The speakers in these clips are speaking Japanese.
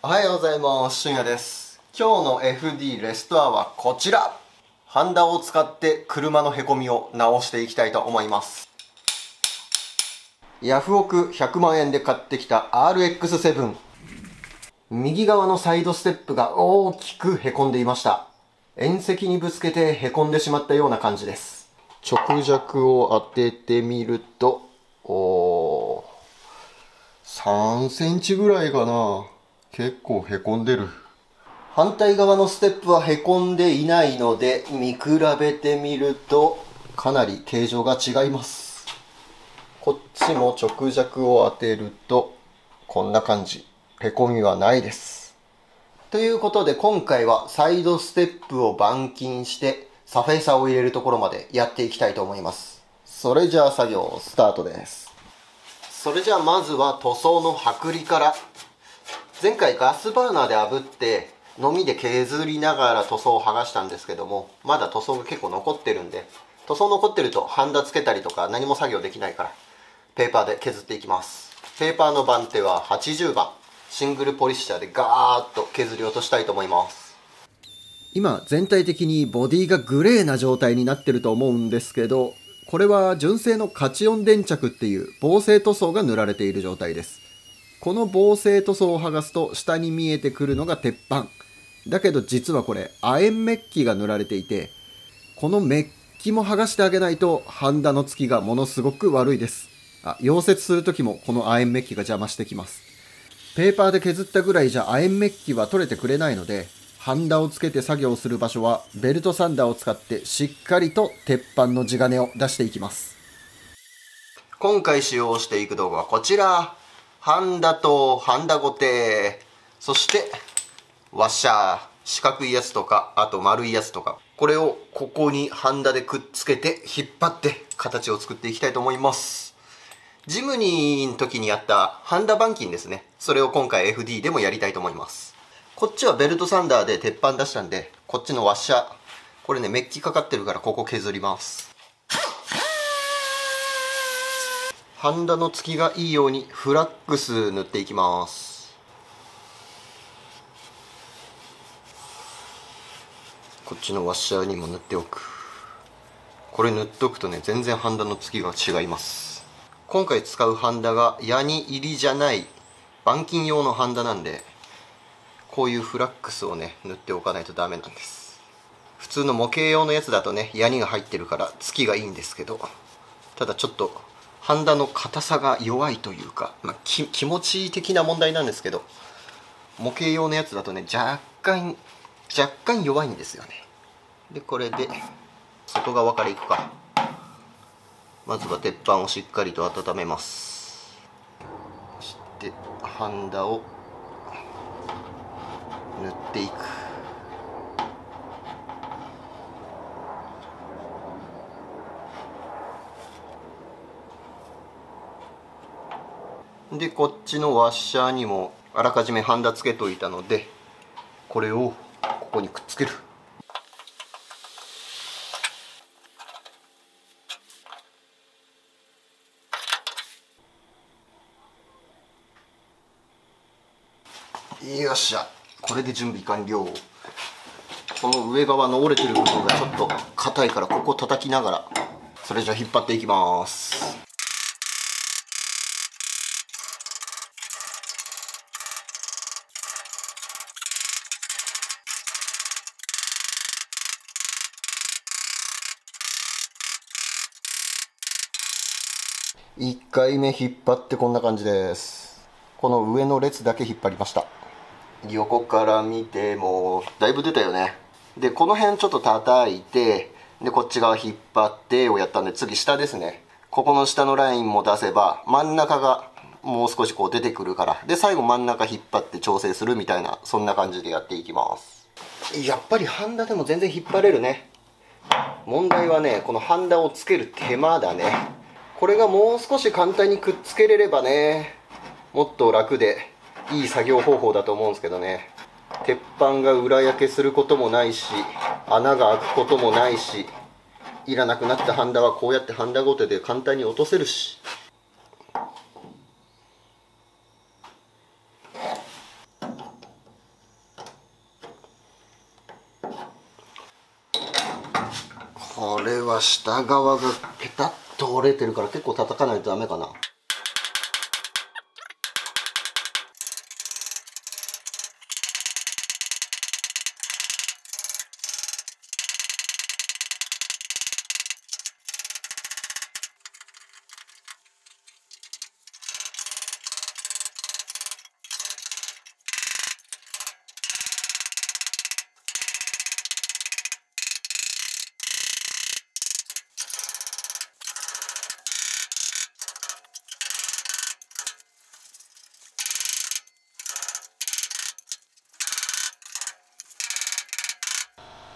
おはようございます。しゅんやです。今日の FD レストアはこちら。ハンダを使って車のへこみを直していきたいと思います。ヤフオク100万円で買ってきた RX7。右側のサイドステップが大きくへこんでいました。縁石にぶつけてへこんでしまったような感じです。直弱を当ててみると、3センチぐらいかな。結構へこんでる。反対側のステップはへこんでいないので、見比べてみるとかなり形状が違います。こっちも直弱を当てるとこんな感じ。へこみはないです。ということで今回はサイドステップを板金してサフェーサーを入れるところまでやっていきたいと思います。それじゃあ作業スタートです。それじゃあまずは塗装の剥離から。前回ガスバーナーで炙ってのみで削りながら塗装を剥がしたんですけども、まだ塗装が結構残ってるんで、塗装残ってるとハンダつけたりとか何も作業できないからペーパーで削っていきます。ペーパーの番手は80番シングルポリッシャーでガーッと削り落としたいと思います。今全体的にボディがグレーな状態になってると思うんですけど、これは純正のカチオン電着っていう防製塗装が塗られている状態です。この防製塗装を剥がすと下に見えてくるのが鉄板だけど、実はこれ亜鉛メッキが塗られていて、このメッキも剥がしてあげないとハンダの付きがものすごく悪いです。溶接する時もこの亜鉛メッキが邪魔してきます。ペーパーで削ったぐらいじゃ亜鉛メッキは取れてくれないので、ハンダをつけて作業する場所はベルトサンダーを使ってしっかりと鉄板の地金を出していきます。今回使用していく道具はこちら。ハンダとハンダゴテ、そしてワッシャー、四角いやつとかあと丸いやつとか、これをここにハンダでくっつけて引っ張って形を作っていきたいと思います。ジムニーの時にやったハンダ板金ですね、それを今回 FD でもやりたいと思います。こっちはベルトサンダーで鉄板出したんで、こっちのワッシャー、これねメッキかかってるからここ削ります。ハンダの付きがいいようにフラックス塗っていきます。こっちのワッシャーにも塗っておく。これ塗っとくとね全然ハンダの付きが違います。今回使うハンダがヤニ入りじゃない板金用のハンダなんで、こういうフラックスをね塗っておかないとダメなんです。普通の模型用のやつだとねヤニが入ってるから付きがいいんですけど、ただちょっとハンダの硬さが弱いというか、気持ち的な問題なんですけど、模型用のやつだとね若干弱いんですよね。でこれで外側からいくか。まずは鉄板をしっかりと温めます。そしてハンダを塗っていく。でこっちのワッシャーにもあらかじめハンダつけといたので、これをここにくっつける。よっしゃ、これで準備完了。この上側の折れてる部分がちょっと硬いからここ叩きながら、それじゃ引っ張っていきます。1回目引っ張ってこんな感じです。この上の列だけ引っ張りました。横から見てもだいぶ出たよね。でこの辺ちょっと叩いて、でこっち側引っ張ってをやったんで、次下ですね。ここの下のラインも出せば真ん中がもう少しこう出てくるから、で最後真ん中引っ張って調整するみたいな、そんな感じでやっていきます。やっぱりハンダでも全然引っ張れるね。問題はねこのハンダをつける手間だね。これがもう少し簡単にくっつけれればね、もっと楽でいい作業方法だと思うんですけどね。鉄板が裏焼けすることもないし、穴が開くこともないし、いらなくなったハンダはこうやってハンダゴテで簡単に落とせるし。これは下側がペタッと折れてるから結構叩かないとダメかな。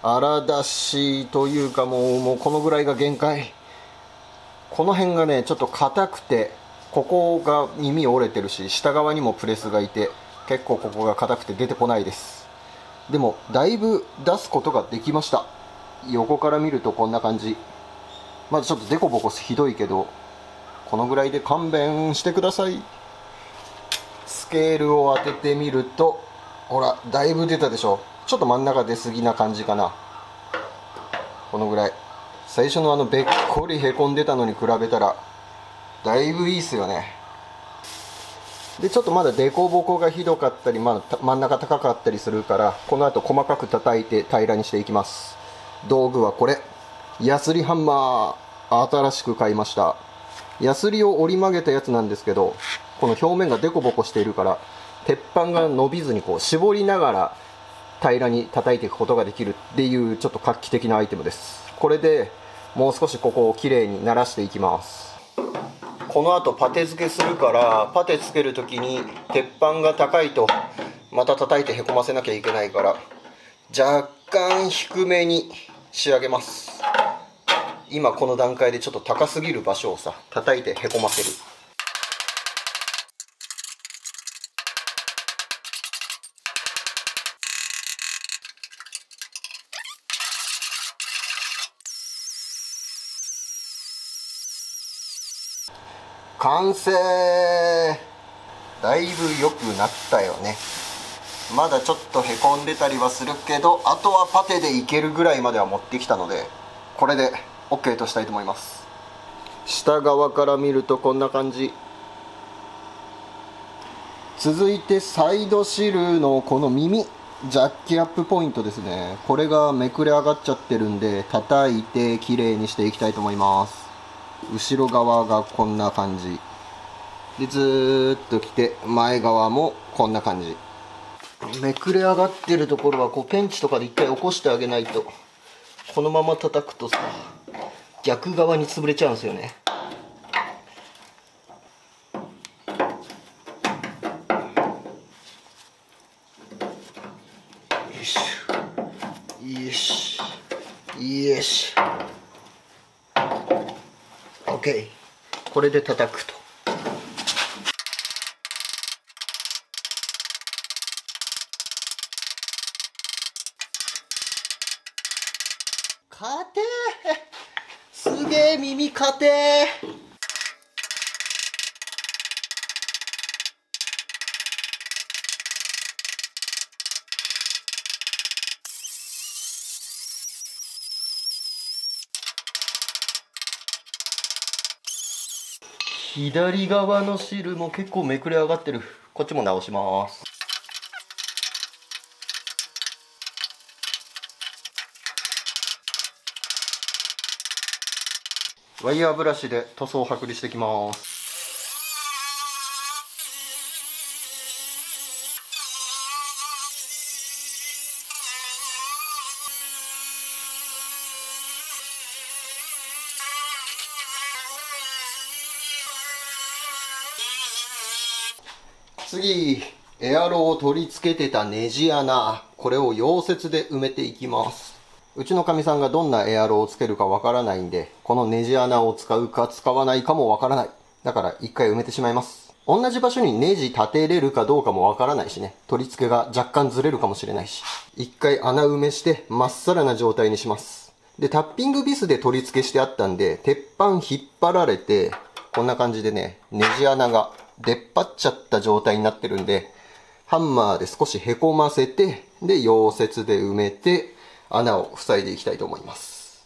荒出しというかもうこのぐらいが限界。この辺がねちょっと硬くて、ここが耳折れてるし、下側にもプレスがいて結構ここが硬くて出てこないです。でもだいぶ出すことができました。横から見るとこんな感じ。まだちょっとデコボコひどいけど、このぐらいで勘弁してください。スケールを当ててみると、ほらだいぶ出たでしょ。ちょっと真ん中出過ぎな感じかな。このぐらい。最初のべっこりへこんでたのに比べたらだいぶいいっすよね。でちょっとまだデコボコがひどかったり、真ん中高かったりするから、この後細かく叩いて平らにしていきます。道具はこれ、ヤスリハンマー、新しく買いました。ヤスリを折り曲げたやつなんですけど、この表面がデコボコしているから鉄板が伸びずにこう絞りながら平らに叩いていくことができるっていう、ちょっと画期的なアイテムです。これでもう少しここをきれいにならしていきます。この後パテ付けするから、パテつける時に鉄板が高いとまた叩いてへこませなきゃいけないから、若干低めに仕上げます。今この段階でちょっと高すぎる場所をさ叩いてへこませる。完成。だいぶ良くなったよね。まだちょっとへこんでたりはするけど、あとはパテでいけるぐらいまでは持ってきたので、これで OK としたいと思います。下側から見るとこんな感じ。続いてサイドシルのこの耳、ジャッキアップポイントですね。これがめくれ上がっちゃってるんで、叩いてきれいにしていきたいと思います。後ろ側がこんな感じで、ずーっと来て前側もこんな感じ。めくれ上がってるところはこうペンチとかで一回起こしてあげないと、このまま叩くとさ逆側に潰れちゃうんですよね。よしよしよし、 OK。 これで叩くと、硬てー、すげえ耳硬てー。左側の汁も結構めくれ上がってる。こっちも直します。ワイヤーブラシで塗装を剥離していきます。次、エアロを取り付けてたネジ穴、これを溶接で埋めていきます。うちのかみさんがどんなエアロをつけるかわからないんで、このネジ穴を使うか使わないかもわからない。だから一回埋めてしまいます。同じ場所にネジ立てれるかどうかもわからないしね、取り付けが若干ずれるかもしれないし、一回穴埋めしてまっさらな状態にします。で、タッピングビスで取り付けしてあったんで、鉄板引っ張られて、こんな感じでね、ネジ穴が出っ張っちゃった状態になってるんで、ハンマーで少しへこませて、で、溶接で埋めて、穴を塞いでいきたいと思います。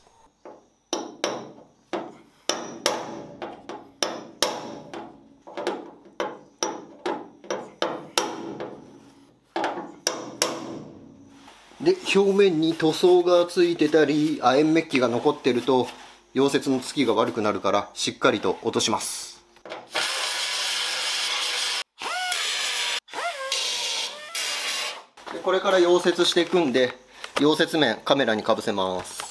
で、表面に塗装がついてたり亜鉛メッキが残ってると溶接のつきが悪くなるから、しっかりと落とします。でこれから溶接していくんで、溶接面カメラにかぶせます。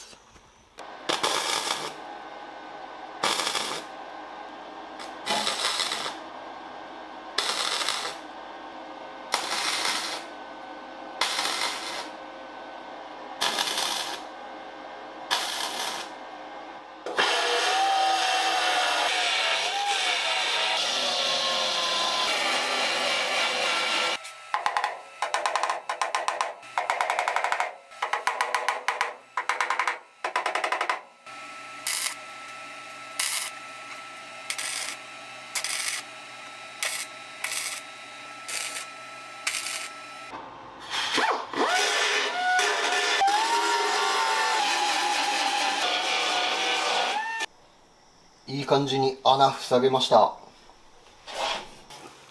いい感じに穴塞げました。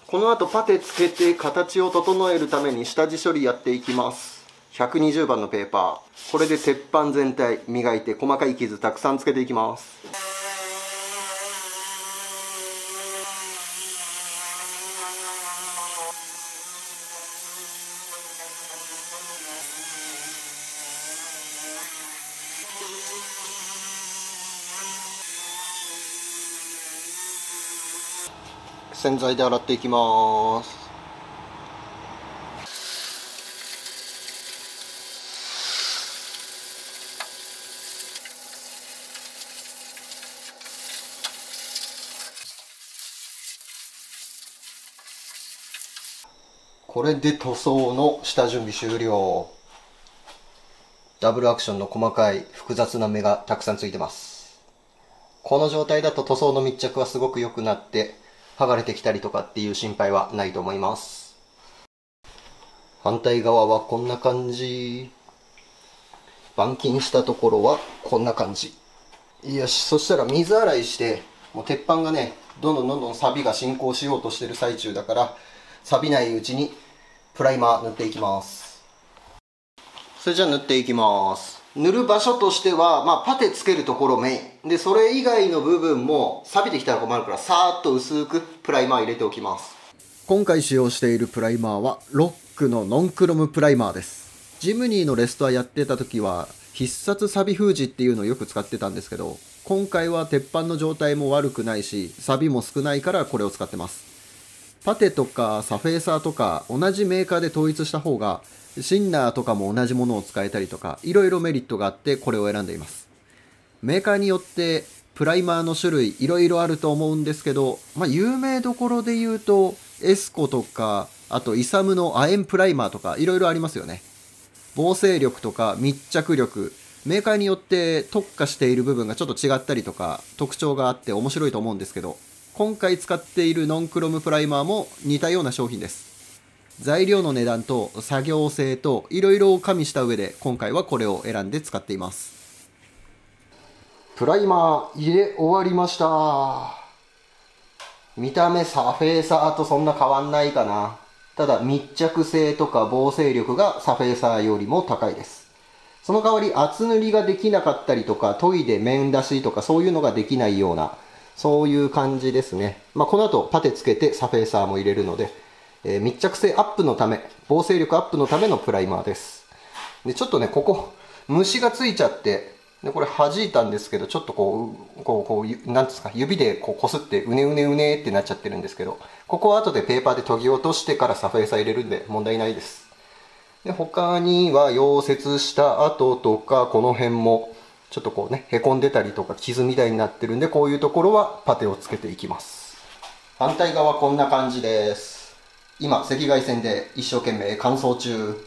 この後パテつけて形を整えるために下地処理やっていきます。120番のペーパー、これで鉄板全体磨いて細かい傷たくさんつけていきます。洗剤で洗っていきます。これで塗装の下準備終了。ダブルアクションの細かい複雑な目がたくさんついてます。この状態だと塗装の密着はすごく良くなって剥がれてきたりとかっていう心配はないと思います。反対側はこんな感じ。板金したところはこんな感じ。よし、そしたら水洗いして、もう鉄板がね、どんどん錆が進行しようとしてる最中だから、錆びないうちにプライマー塗っていきます。それじゃあ塗っていきます。塗る場所としては、パテつけるところメインで、それ以外の部分も錆びてきたら困るから、さーっと薄くプライマー入れておきます。今回使用しているプライマーはロックのノンクロムプライマーです。ジムニーのレストアやってた時は必殺錆び封じっていうのをよく使ってたんですけど、今回は鉄板の状態も悪くないし錆びも少ないからこれを使ってます。パテとかサフェーサーとか同じメーカーで統一した方がシンナーとかも同じものを使えたりとか、いろいろメリットがあってこれを選んでいます。メーカーによってプライマーの種類いろいろあると思うんですけど、有名どころで言うとエスコとか、あとイサムの亜鉛プライマーとかいろいろありますよね。防水力とか密着力、メーカーによって特化している部分がちょっと違ったりとか特徴があって面白いと思うんですけど、今回使っているノンクロムプライマーも似たような商品です。材料の値段と作業性といろいろ加味した上で今回はこれを選んで使っています。プライマー入れ終わりました。見た目サフェーサーとそんな変わんないかな。ただ密着性とか防水力がサフェーサーよりも高いです。その代わり厚塗りができなかったりとか、研いで面出しとかそういうのができないような、そういう感じですね。この後パテつけてサフェーサーも入れるので、密着性アップのため、防水力アップのためのプライマーです。で、ちょっとね、ここ虫がついちゃって、でこれ弾いたんですけど、ちょっとなんですか、指でこすってうねうねうねってなっちゃってるんですけど、ここは後でペーパーで研ぎ落としてからサフェーサー入れるんで問題ないです。で、他には溶接した後とか、この辺もちょっとへこんでたりとか傷みたいになってるんで、こういうところはパテをつけていきます。反対側こんな感じです。今赤外線で一生懸命乾燥中。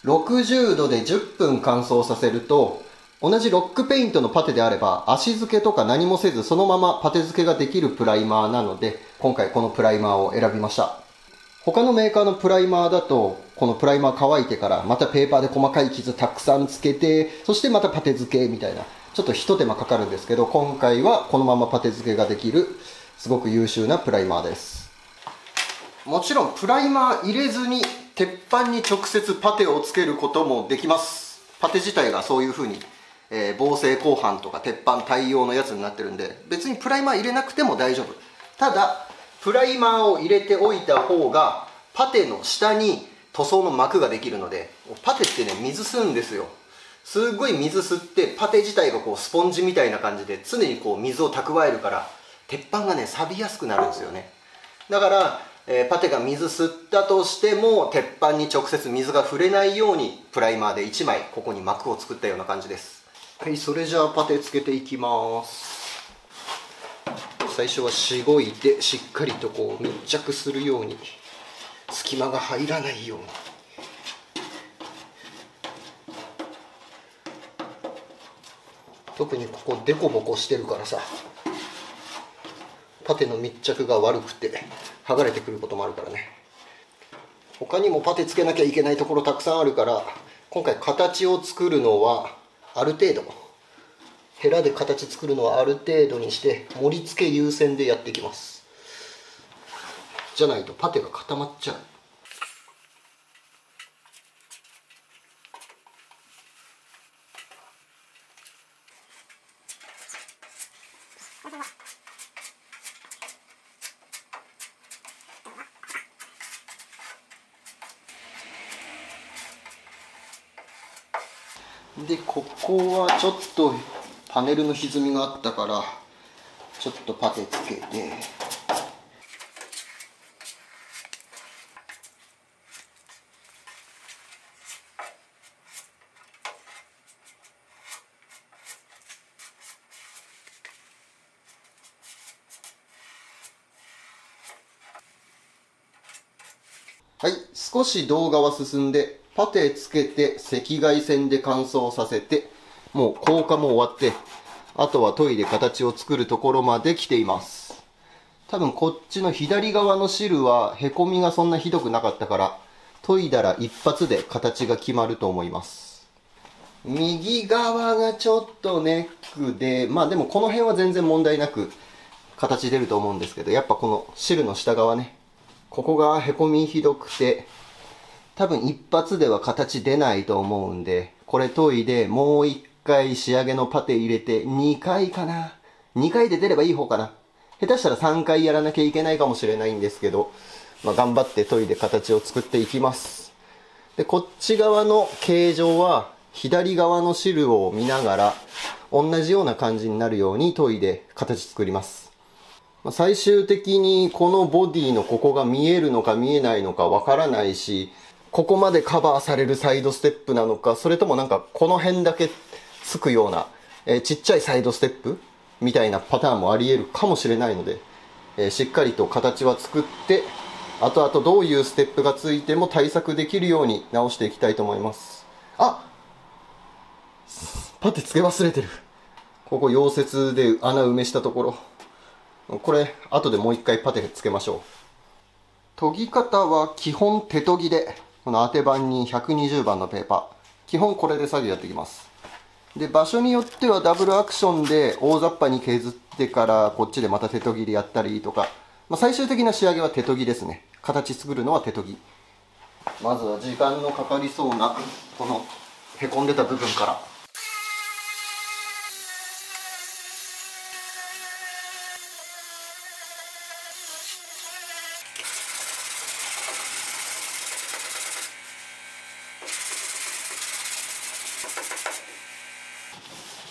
60度で10分乾燥させると、同じロックペイントのパテであれば足付けとか何もせずそのままパテ付けができるプライマーなので、今回このプライマーを選びました。他のメーカーのプライマーだと、このプライマー乾いてからまたペーパーで細かい傷たくさんつけて、そしてまたパテ付けみたいな、ちょっと一手間かかるんですけど、今回はこのままパテ付けができるすごく優秀なプライマーです。もちろんプライマー入れずに鉄板に直接パテをつけることもできます。パテ自体がそういう風に、防水鋼板とか鉄板対応のやつになってるんで、別にプライマー入れなくても大丈夫。ただプライマーを入れておいた方がパテの下に塗装の膜ができるので、パテってね、水吸うんですよ。すごい水吸って、パテ自体がこうスポンジみたいな感じで常にこう水を蓄えるから、鉄板がね錆びやすくなるんですよね。だから、パテが水吸ったとしても鉄板に直接水が触れないようにプライマーで1枚ここに膜を作ったような感じです。はい、それじゃあパテつけていきます。最初はしごいてしっかりとこう密着するように、隙間が入らないように。特にここデコボコしてるからさ、パテの密着が悪くて剥がれてくることもあるからね。他にもパテつけなきゃいけないところたくさんあるから、今回形を作るのはある程度、ヘラで形作るのはある程度にして盛り付け優先でやっていきます。じゃないとパテが固まっちゃう。でここはちょっとパネルの歪みがあったから、ちょっとパテつけて、はい、少し動画は進んで、パテつけて赤外線で乾燥させて、もう硬化も終わって、あとは研いで形を作るところまで来ています。多分こっちの左側の汁はへこみがそんなひどくなかったから、研いだら一発で形が決まると思います。右側がちょっとネックで、まあでもこの辺は全然問題なく形出ると思うんですけど、やっぱこの汁の下側ね、ここがへこみひどくて、多分一発では形出ないと思うんで、これ研いでもう一回仕上げのパテ入れて2回かな。2回で出ればいい方かな。下手したら3回やらなきゃいけないかもしれないんですけど、まあ、頑張って研いで形を作っていきます。で、こっち側の形状は左側の汁を見ながら同じような感じになるように研いで形作ります。最終的にこのボディのここが見えるのか見えないのかわからないし、ここまでカバーされるサイドステップなのか、それともなんかこの辺だけつくような、ちっちゃいサイドステップみたいなパターンもあり得るかもしれないので、しっかりと形は作って、後々どういうステップがついても対策できるように直していきたいと思います。あ、パテつけ忘れてる。ここ溶接で穴埋めしたところ。これ後でもう一回パテつけましょう。研ぎ方は基本手研ぎで、この当て板に120番のペーパー、基本これで作業やっていきます。で、場所によってはダブルアクションで大雑把に削ってからこっちでまた手研ぎでやったりとか、最終的な仕上げは手研ぎですね。形作るのは手研ぎ。まずは時間のかかりそうなこのへこんでた部分から。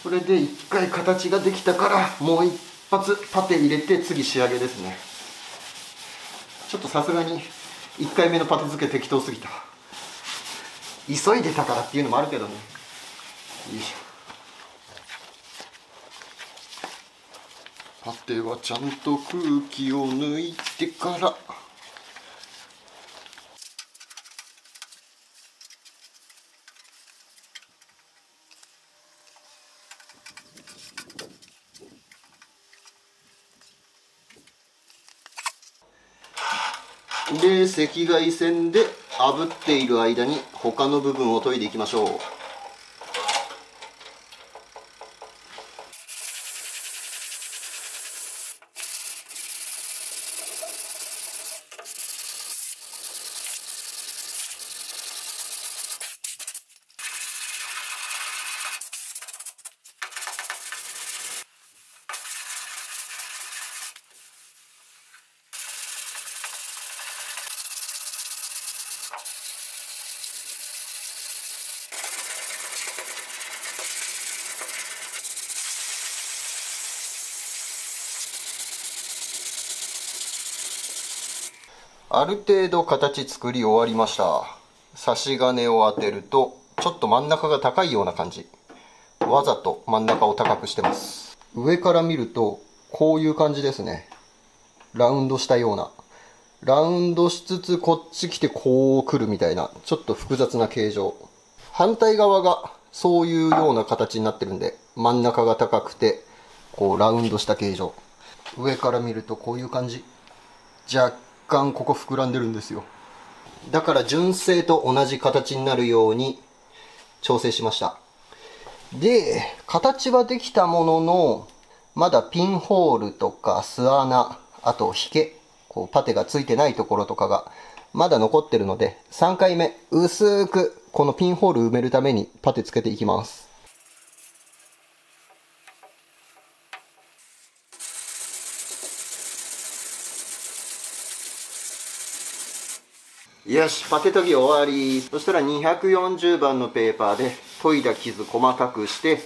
これで一回形ができたから、もう一発パテ入れて次仕上げですね。ちょっとさすがに1回目のパテ付け適当すぎた。急いでたからっていうのもあるけどね。よいしょ。パテはちゃんと空気を抜いてから。で、赤外線で炙っている間に他の部分を研いでいきましょう。ある程度形作り終わりました。差し金を当てるとちょっと真ん中が高いような感じ。わざと真ん中を高くしてます。上から見るとこういう感じですね。ラウンドしたような。ラウンドしつつこっち来てこう来るみたいな、ちょっと複雑な形状。反対側がそういうような形になってるんで、真ん中が高くてこうラウンドした形状。上から見るとこういう感じ。若干ここ膨らんでるんですよ。だから純正と同じ形になるように調整しました。で、形はできたものの、まだピンホールとか巣穴、あと引け、こうパテがついてないところとかがまだ残ってるので、3回目薄くこのピンホール埋めるためにパテつけていきます。よし、パテ研ぎ終わり。そしたら240番のペーパーで研いだ傷細かくして、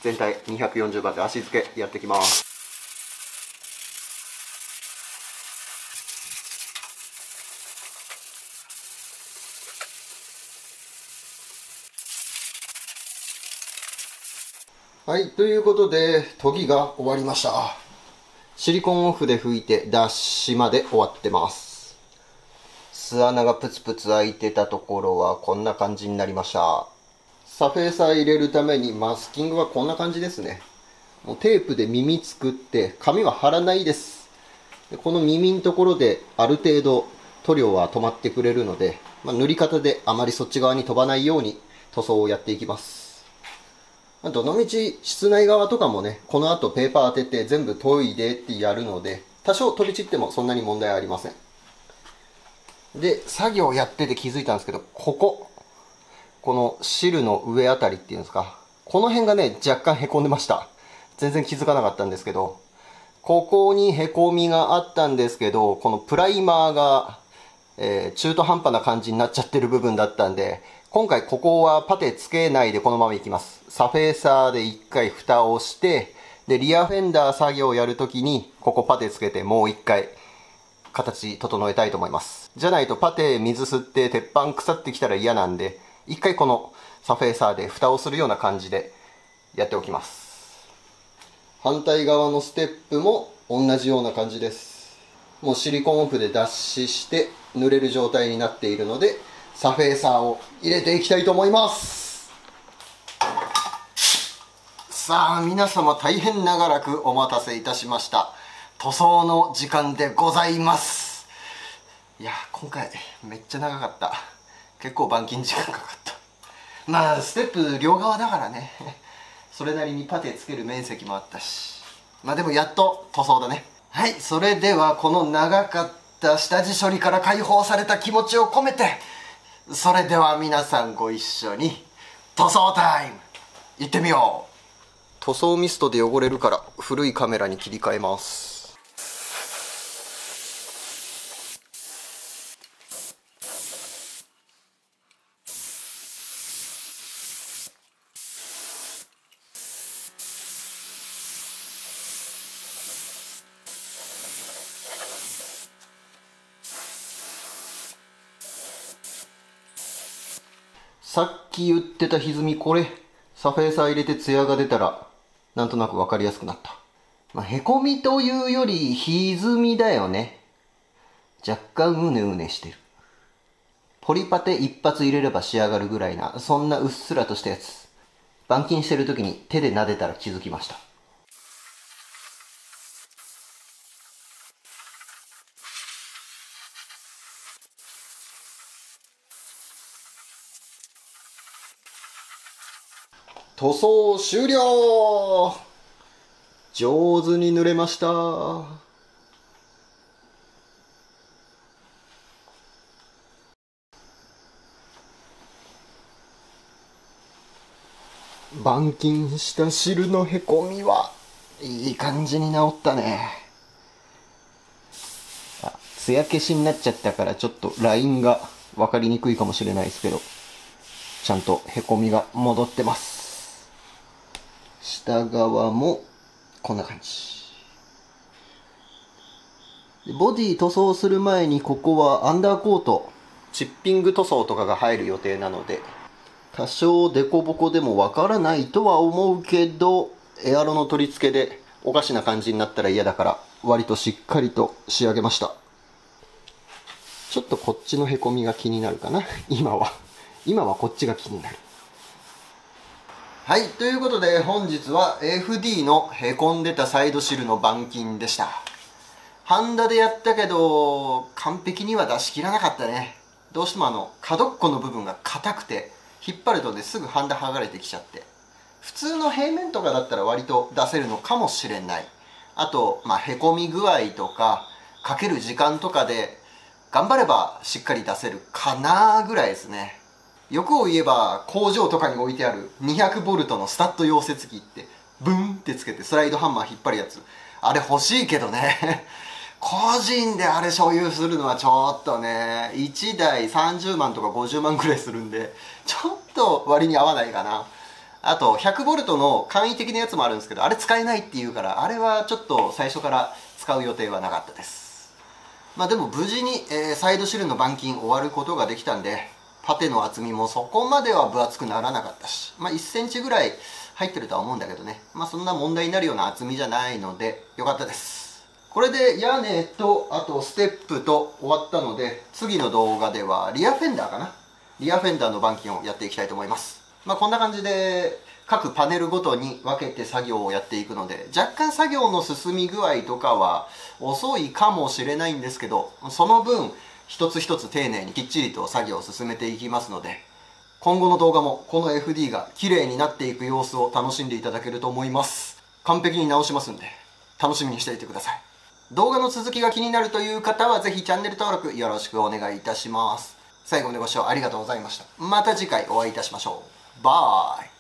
全体240番で足付けやっていきます。はい、ということで研ぎが終わりました。シリコンオフで拭いて脱脂まで終わってます。巣穴がプツプツ開いてたところはこんな感じになりました。サフェーサー入れるためにマスキングはこんな感じですね。もうテープで耳作って紙は貼らないです。でこの耳のところである程度塗料は止まってくれるので、塗り方であまりそっち側に飛ばないように塗装をやっていきます。どのみち室内側とかもね、この後ペーパー当てて全部研いでってやるので、多少飛び散ってもそんなに問題ありません。で、作業やってて気づいたんですけど、この汁の上あたりっていうんですか、この辺がね、若干へこんでました。全然気づかなかったんですけど、ここにへこみがあったんですけど、このプライマーが、中途半端な感じになっちゃってる部分だったんで、今回ここはパテつけないでこのままいきます。サフェーサーで一回蓋をして、で、リアフェンダー作業をやるときに、ここパテつけてもう一回、形整えたいと思います。じゃないとパテ水吸って鉄板腐ってきたら嫌なんで、一回このサフェーサーで蓋をするような感じでやっておきます。反対側のステップも同じような感じです。もうシリコンオフで脱脂して塗れる状態になっているので、サフェーサーを入れていきたいと思います。さあ皆様大変長らくお待たせいたしました。塗装の時間でございます。いや今回めっちゃ長かった。結構板金時間かかった。ステップ両側だからね、それなりにパテつける面積もあったし、でもやっと塗装だね。はい、それではこの長かった下地処理から解放された気持ちを込めて、それでは皆さんご一緒に塗装タイム行ってみよう。塗装ミストで汚れるから古いカメラに切り替えます。さっき言ってた歪み、これサフェーサー入れてツヤが出たらなんとなく分かりやすくなった。へこみというより歪みだよね。若干うねうねしてる。ポリパテ一発入れれば仕上がるぐらいな、そんなうっすらとしたやつ。板金してる時に手で撫でたら気づきました。塗装終了。上手に塗れました。板金した汁のへこみはいい感じに治ったね。艶消しになっちゃったからちょっとラインが分かりにくいかもしれないですけど、ちゃんとへこみが戻ってます。下側もこんな感じ。ボディ塗装する前にここはアンダーコート、チッピング塗装とかが入る予定なので、多少デコボコでもわからないとは思うけど、エアロの取り付けでおかしな感じになったら嫌だから割としっかりと仕上げました。ちょっとこっちのへこみが気になるかな。今はこっちが気になる。はい、ということで本日は FD のへこんでたサイドシルの板金でした。ハンダでやったけど完璧には出し切らなかったね。どうしても角っこの部分が硬くて引っ張るとねすぐハンダ剥がれてきちゃって、普通の平面とかだったら割と出せるのかもしれない。あとへこみ具合とかかける時間とかで頑張ればしっかり出せるかなぐらいですね。欲を言えば工場とかに置いてある 200V のスタッド溶接機ってブンってつけてスライドハンマー引っ張るやつ、あれ欲しいけどね個人であれ所有するのはちょっとね、1台30万とか50万くらいするんでちょっと割に合わないかな。あと 100V の簡易的なやつもあるんですけど、あれ使えないっていうから、あれはちょっと最初から使う予定はなかったです。でも無事に、サイドシルの板金終わることができたんで、パテの厚みもそこまでは分厚くならなかったし、1センチぐらい入ってるとは思うんだけどね、そんな問題になるような厚みじゃないのでよかったです。これで屋根とあとステップと終わったので、次の動画ではリアフェンダーかな、リアフェンダーの板金をやっていきたいと思います。こんな感じで各パネルごとに分けて作業をやっていくので、若干作業の進み具合とかは遅いかもしれないんですけど、その分一つ一つ丁寧にきっちりと作業を進めていきますので、今後の動画もこの FD が綺麗になっていく様子を楽しんでいただけると思います。完璧に直しますんで楽しみにしていてください。動画の続きが気になるという方はぜひチャンネル登録よろしくお願いいたします。最後までご視聴ありがとうございました。また次回お会いいたしましょう。バイ。